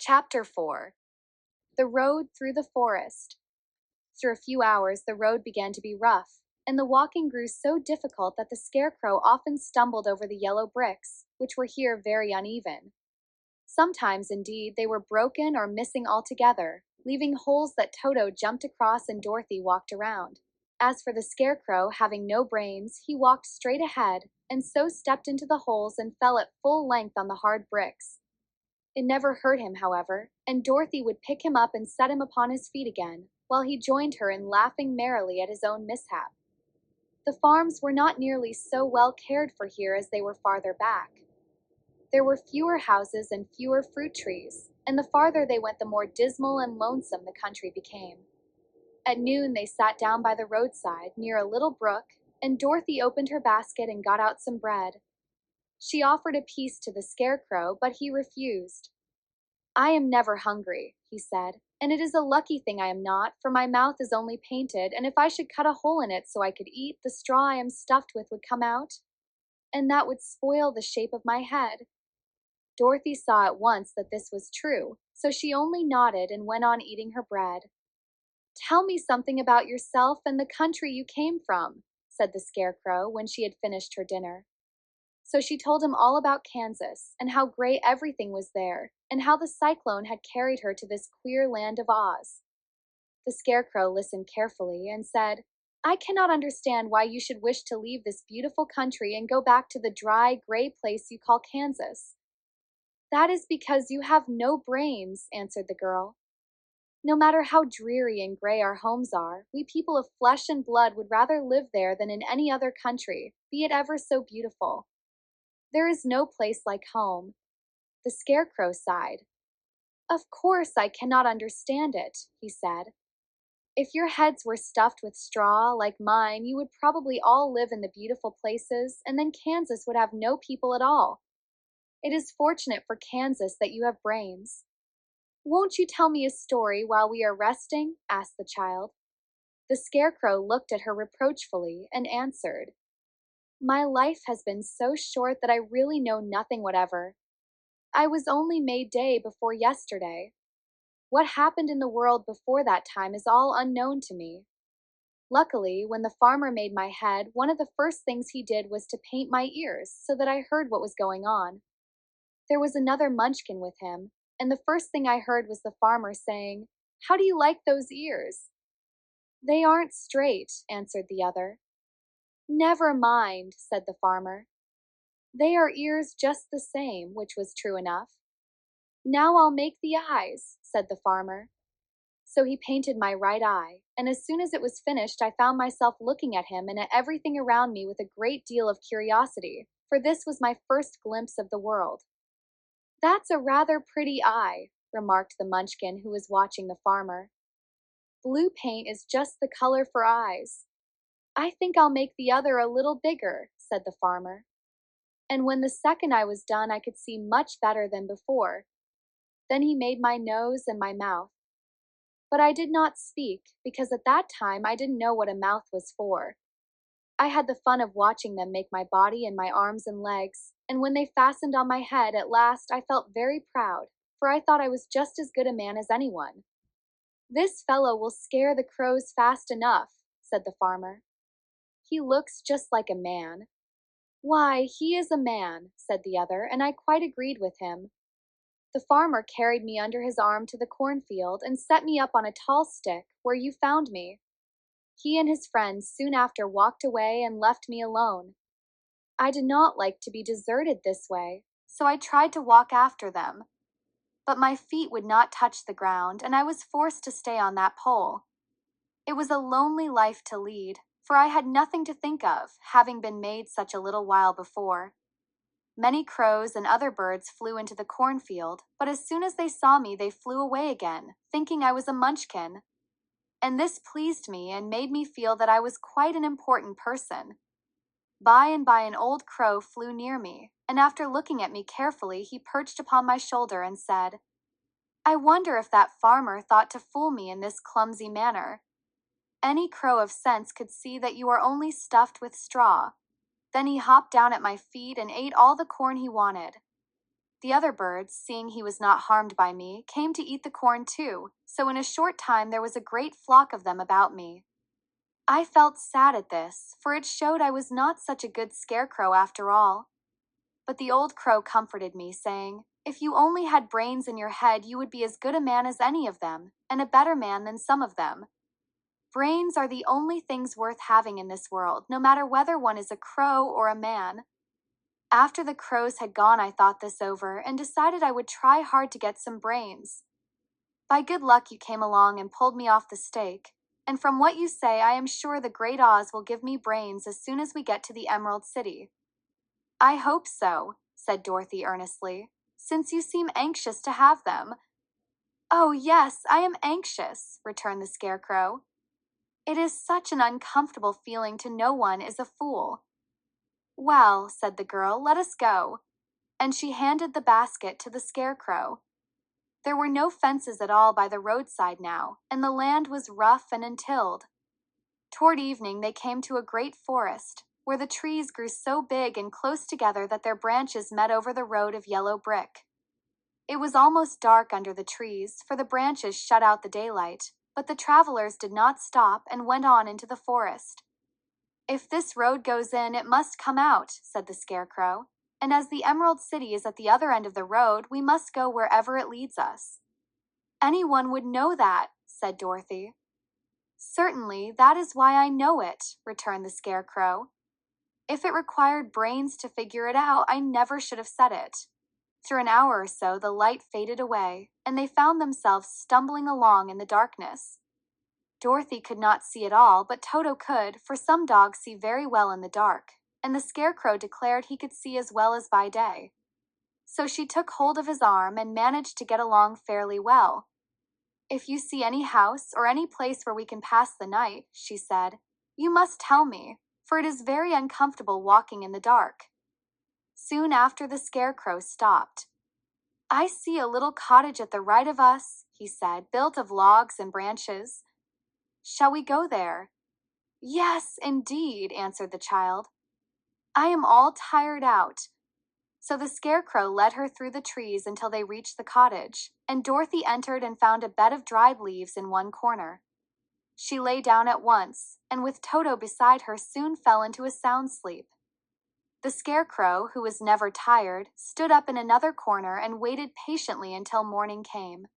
Chapter 4. The Road Through the Forest. After a few hours, the road began to be rough, and the walking grew so difficult that the Scarecrow often stumbled over the yellow bricks, which were here very uneven. Sometimes, indeed, they were broken or missing altogether, leaving holes that Toto jumped across and Dorothy walked around. As for the Scarecrow, having no brains, he walked straight ahead, and so stepped into the holes and fell at full length on the hard bricks. It never hurt him, however, and Dorothy would pick him up and set him upon his feet again, while he joined her in laughing merrily at his own mishap. The farms were not nearly so well cared for here as they were farther back. There were fewer houses and fewer fruit trees, and the farther they went the more dismal and lonesome the country became. At noon they sat down by the roadside near a little brook, and Dorothy opened her basket and got out some bread. She offered a piece to the Scarecrow, but he refused. "I am never hungry," he said, "and it is a lucky thing I am not, for my mouth is only painted, and if I should cut a hole in it so I could eat, the straw I am stuffed with would come out, and that would spoil the shape of my head." Dorothy saw at once that this was true, so she only nodded and went on eating her bread. "Tell me something about yourself and the country you came from," said the Scarecrow when she had finished her dinner. So she told him all about Kansas, and how gray everything was there, and how the cyclone had carried her to this queer land of Oz. The Scarecrow listened carefully and said, "I cannot understand why you should wish to leave this beautiful country and go back to the dry, gray place you call Kansas." "That is because you have no brains," answered the girl. "No matter how dreary and gray our homes are, we people of flesh and blood would rather live there than in any other country, be it ever so beautiful. There is no place like home." The Scarecrow sighed. "Of course I cannot understand it," he said. "If your heads were stuffed with straw, like mine, you would probably all live in the beautiful places, and then Kansas would have no people at all. It is fortunate for Kansas that you have brains." "Won't you tell me a story while we are resting?" asked the child. The Scarecrow looked at her reproachfully and answered, "My life has been so short that I really know nothing whatever. I was only made day before yesterday. What happened in the world before that time is all unknown to me. Luckily, when the farmer made my head, one of the first things he did was to paint my ears so that I heard what was going on. There was another Munchkin with him, and the first thing I heard was the farmer saying, 'How do you like those ears?' 'They aren't straight,' answered the other. 'Never mind,' said the farmer. 'They are ears just the same,' which was true enough. 'Now I'll make the eyes,' said the farmer. So he painted my right eye, and as soon as it was finished I found myself looking at him and at everything around me with a great deal of curiosity, for this was my first glimpse of the world. 'That's a rather pretty eye,' remarked the Munchkin who was watching the farmer. 'Blue paint is just the color for eyes.' 'I think I'll make the other a little bigger,' said the farmer. And when the second eye was done I could see much better than before. Then he made my nose and my mouth. But I did not speak, because at that time I didn't know what a mouth was for. I had the fun of watching them make my body and my arms and legs, and when they fastened on my head at last I felt very proud, for I thought I was just as good a man as anyone. 'This fellow will scare the crows fast enough,' said the farmer. 'He looks just like a man.' 'Why, he is a man,' said the other, and I quite agreed with him. The farmer carried me under his arm to the cornfield and set me up on a tall stick, where you found me. He and his friends soon after walked away and left me alone. I did not like to be deserted this way, so I tried to walk after them. But my feet would not touch the ground, and I was forced to stay on that pole. It was a lonely life to lead, for I had nothing to think of, having been made such a little while before. Many crows and other birds flew into the cornfield, but as soon as they saw me they flew away again, thinking I was a Munchkin. And this pleased me and made me feel that I was quite an important person. By and by an old crow flew near me, and after looking at me carefully he perched upon my shoulder and said, 'I wonder if that farmer thought to fool me in this clumsy manner. Any crow of sense could see that you are only stuffed with straw.' Then he hopped down at my feet and ate all the corn he wanted. The other birds, seeing he was not harmed by me, came to eat the corn too, so in a short time there was a great flock of them about me. I felt sad at this, for it showed I was not such a good scarecrow after all. But the old crow comforted me, saying, "If you only had brains in your head, you would be as good a man as any of them, and a better man than some of them. Brains are the only things worth having in this world, no matter whether one is a crow or a man." After the crows had gone, I thought this over and decided I would try hard to get some brains. By good luck, you came along and pulled me off the stake, and from what you say, I am sure the Great Oz will give me brains as soon as we get to the Emerald City. I hope so, said Dorothy earnestly, since you seem anxious to have them. Oh, yes, I am anxious, returned the Scarecrow. It is such an uncomfortable feeling to know one is a fool. Well, said the girl, let us go. And she handed the basket to the Scarecrow. There were no fences at all by the roadside now, and the land was rough and untilled. Toward evening they came to a great forest, where the trees grew so big and close together that their branches met over the road of yellow brick. It was almost dark under the trees, for the branches shut out the daylight, but the travelers did not stop and went on into the forest. If this road goes in, it must come out, said the Scarecrow, and as the Emerald City is at the other end of the road, we must go wherever it leads us. Anyone would know that, said Dorothy. Certainly, that is why I know it, returned the Scarecrow. If it required brains to figure it out, I never should have said it. After an hour or so, the light faded away, and they found themselves stumbling along in the darkness. Dorothy could not see at all, but Toto could, for some dogs see very well in the dark, and the Scarecrow declared he could see as well as by day. So she took hold of his arm and managed to get along fairly well. "If you see any house or any place where we can pass the night," she said, "you must tell me, for it is very uncomfortable walking in the dark." Soon after the Scarecrow stopped. "I see a little cottage at the right of us," he said, "built of logs and branches. Shall we go there?" "Yes, indeed," answered the child. "I am all tired out." So the Scarecrow led her through the trees until they reached the cottage, and Dorothy entered and found a bed of dried leaves in one corner. She lay down at once, and with Toto beside her soon fell into a sound sleep. The Scarecrow, who was never tired, stood up in another corner and waited patiently until morning came.